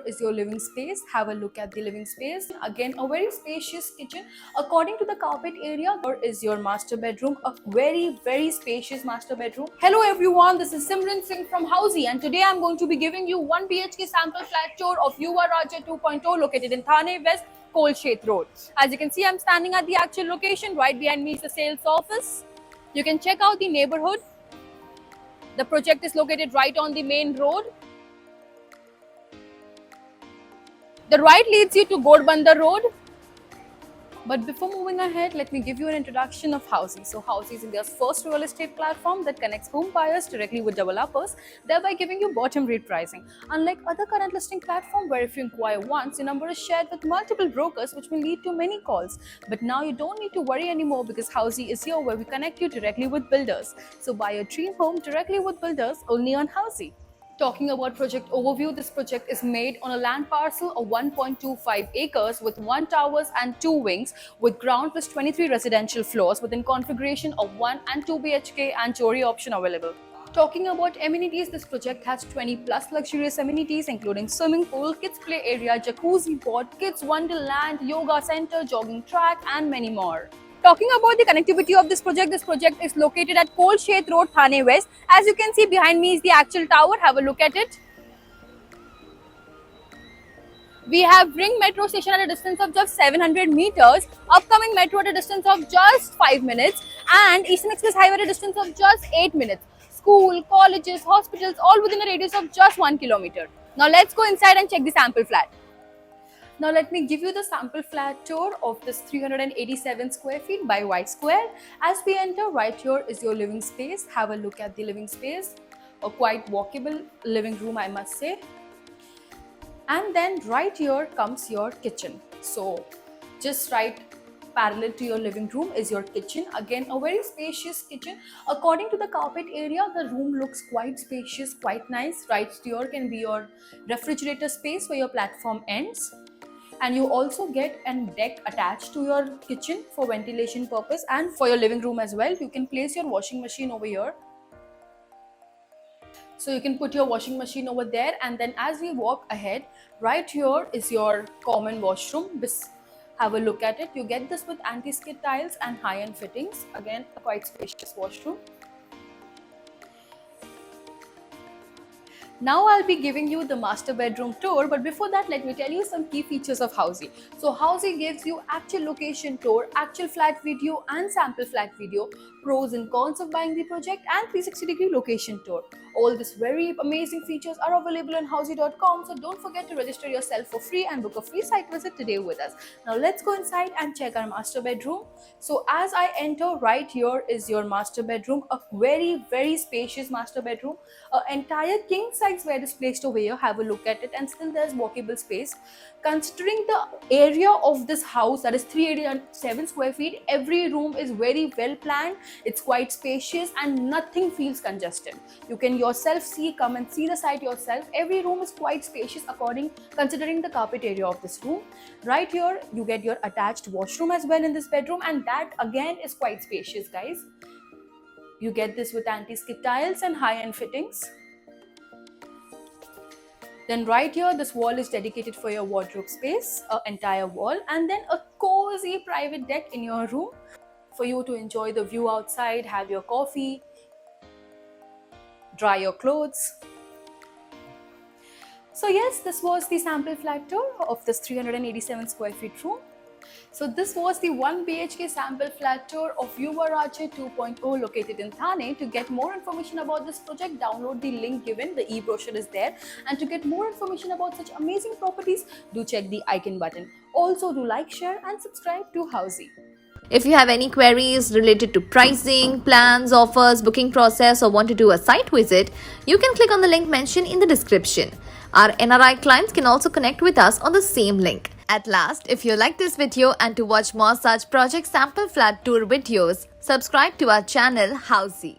is your living space. Have a look at the living space. Again, a very spacious kitchen. According to the carpet area, here is your master bedroom. A very spacious master bedroom. Hello everyone, this is Simran Singh from Housey, and today I'm going to be giving you 1 BHK sample flat tour of Yuva Raja 2.0 located in Thane West, Kolshet Road. As you can see, I'm standing at the actual location. Right behind me is the sales office. You can check out the neighborhood. The project is located right on the main road. The right leads you to Godbandar Road. But before moving ahead, let me give you an introduction of Housey. So Housey is India's first real estate platform that connects home buyers directly with developers, thereby giving you bottom rate pricing. Unlike other current listing platforms where if you inquire once, your number is shared with multiple brokers, which will lead to many calls. But now you don't need to worry anymore because Housey is here where we connect you directly with builders. So buy your dream home directly with builders only on Housey. Talking about project overview, this project is made on a land parcel of 1.25 acres with 1 towers and 2 wings with ground plus 23 residential floors within configuration of 1 and 2 BHK and Chori option available. Talking about amenities, this project has 20 plus luxurious amenities including swimming pool, kids play area, jacuzzi pod, kids wonderland, yoga center, jogging track and many more. Talking about the connectivity of this project is located at Kolshet Road, Thane West. As you can see behind me is the actual tower. Have a look at it. We have Ring Metro station at a distance of just 700 meters, upcoming metro at a distance of just 5 minutes, and Eastern Express Highway at a distance of just 8 minutes. School, colleges, hospitals, all within a radius of just 1 kilometer. Now let's go inside and check the sample flat. Now let me give you the sample flat tour of this 387 square feet by White Square. As we enter, right here is your living space. Have a look at the living space. A quite walkable living room, I must say. And then right here comes your kitchen. So just right parallel to your living room is your kitchen. Again, a very spacious kitchen. According to the carpet area, the room looks quite spacious, quite nice. Right here can be your refrigerator space where your platform ends. And you also get a deck attached to your kitchen for ventilation purpose and for your living room as well. You can place your washing machine over here. So you can put your washing machine over there, and then as we walk ahead, right here is your common washroom. Have a look at it. You get this with anti-skid tiles and high-end fittings. Again, a quite spacious washroom. Now I'll be giving you the master bedroom tour, but before that, let me tell you some key features of Housey. So Housey gives you actual location tour, actual flat video and sample flat video, pros and cons of buying the project, and 360-degree location tour. All these very amazing features are available on housey.com, so don't forget to register yourself for free and book a free site visit today with us. Now let's go inside and check our master bedroom. So as I enter, right here is your master bedroom, a very spacious master bedroom. An entire king size bed is placed over here. Have a look at it, and still there's walkable space. Considering the area of this house, that is 387 square feet, every room is very well planned. It's quite spacious and nothing feels congested. You can yourself come and see the site yourself. Every room is quite spacious considering the carpet area of this room. Right here you get your attached washroom as well in this bedroom, and that again is quite spacious, guys. You get this with anti-skid tiles and high-end fittings. Then right here, this wall is dedicated for your wardrobe space, an entire wall, and then a cozy private deck in your room for you to enjoy the view outside, have your coffee, dry your clothes. So yes, this was the sample flat tour of this 387 square feet room. So this was the 1 BHK sample flat tour of Yuva Raja 2.0 located in Thane. To get more information about this project, download the link given. The e-brochure is there. And to get more information about such amazing properties, do check the icon button. Also do like, share and subscribe to Housey. If you have any queries related to pricing, plans, offers, booking process, or want to do a site visit, you can click on the link mentioned in the description. Our NRI clients can also connect with us on the same link. At last, if you like this video and to watch more such project sample flat tour videos, subscribe to our channel Housey.